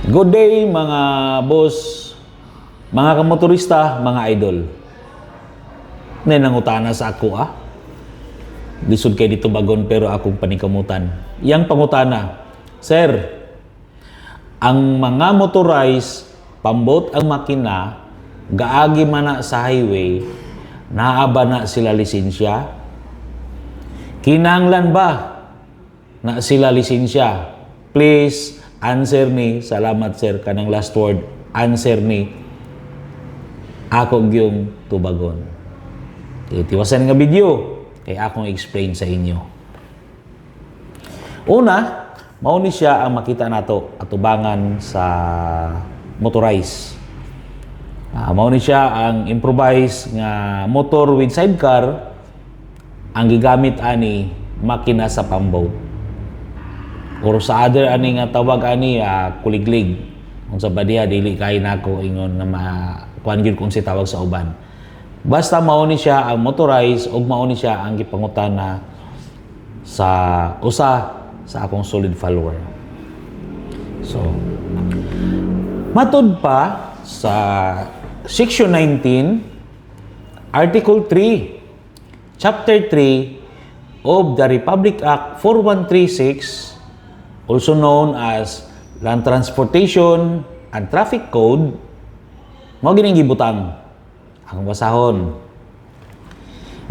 Good day mga boss, mga kamotorista, mga idol. Nangutana sa ako Lisod kay dito bagon pero akong panikamutan. Yang pangutana, Sir, ang mga motorized, pambot ang makina, gaagi man na sa highway, naaba na sila lisensya? Kinahanglan ba na sila lisensya? Please, answer ni. Salamat sir, kanang last word. Answer ni. Ako gyung tubagon. Tiwasan nga video, kay akong explain sa inyo. Una, mao ni siya ang makita nato atubangan sa motorized. Mao ni siya ang improvised nga motor with sidecar ang gigamit ani makina sa pamboat. Or sa other ani nga tawag ani kuliglig. Unsa ba diha dili kay nako ingon na kuan gyud kung si tawag sa uban. Basta mao ni siya ang motorized ug mao ni siya ang gipangutana sa usa sa akong solid follower. So, matud pa sa Section 19, Article 3, Chapter 3 of the Republic Act 4136, also known as Land Transportation and Traffic Code, mao gining gibutang ang basahon.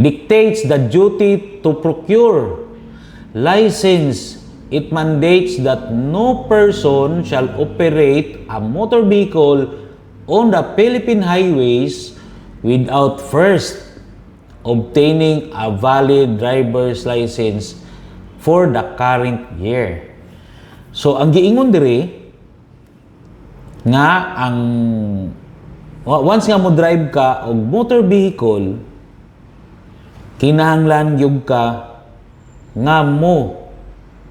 Dictates the duty to procure license. It mandates that no person shall operate a motor vehicle on the Philippine highways without first obtaining a valid driver's license for the current year. So, ang giingon diri nga ang once nga mo drive ka og motor vehicle, kinahanglan gyud ka nga mo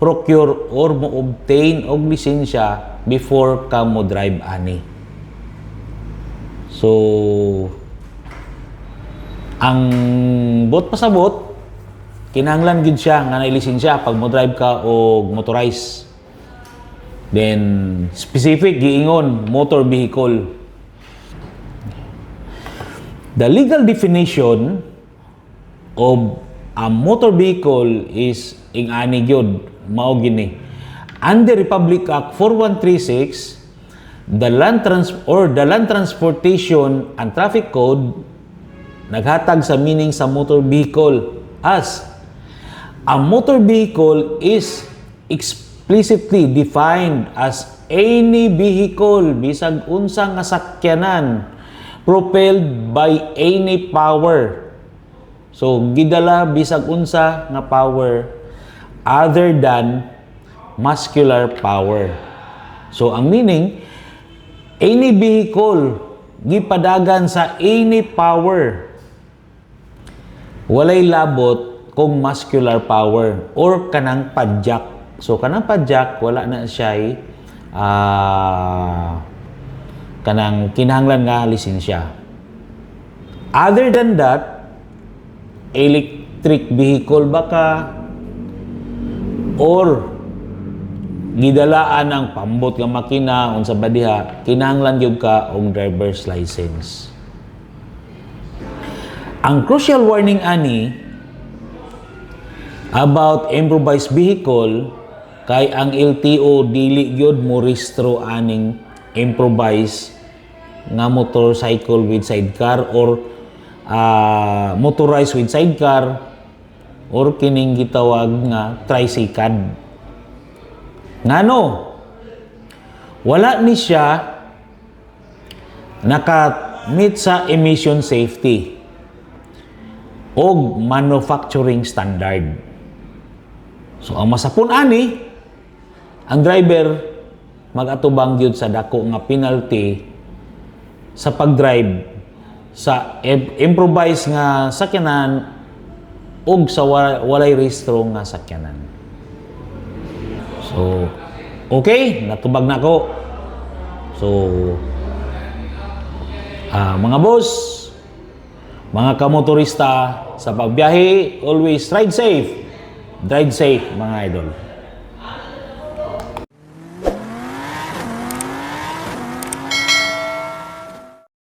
procure or mo obtain og lisensya before ka mo drive ani. So, ang bot pasabot, kinahanglan gid siya nga na lisensya pag mo drive ka og motorized. Then, specific giingon, motor vehicle. The legal definition of a motor vehicle is ingani gyud mao gini. Under Republic Act 4136, the Land Transportation and Traffic Code naghatag sa meaning sa motor vehicle as a motor vehicle is explicitly defined as any vehicle bisag unsa nga sakyanan propelled by any power. So gidala bisag unsa nga power other than muscular power. So ang meaning, any vehicle gipadagan sa any power walay labot kung muscular power or kanang padjak. So kanang padjak wala na siya kanang kinahanglan nga lisensya. Other than that, electric vehicle baka or gidalaan ang pambot nga makina unsa ba diha, kinahanglan gyud ka og driver's license. Ang crucial warning ani about improvised vehicle kay ang LTO dili gyud mo rehistro aning improvised nga motorcycle with sidecar or motorized with sidecar or kining gitawag nga tricycle. Ngano? Wala ni siya naka-meet sa emission safety o manufacturing standard. So, ang masapun ani, ang driver mag-atubang gyud sa dako nga penalty sa pag-drive sa improvised nga sakyanan ug sa walay rehistro nga sakyanan. So, okay, natubag na ko. So, mga boss, mga kamotorista sa pagbiyahe, always ride safe. Drive safe, mga idol.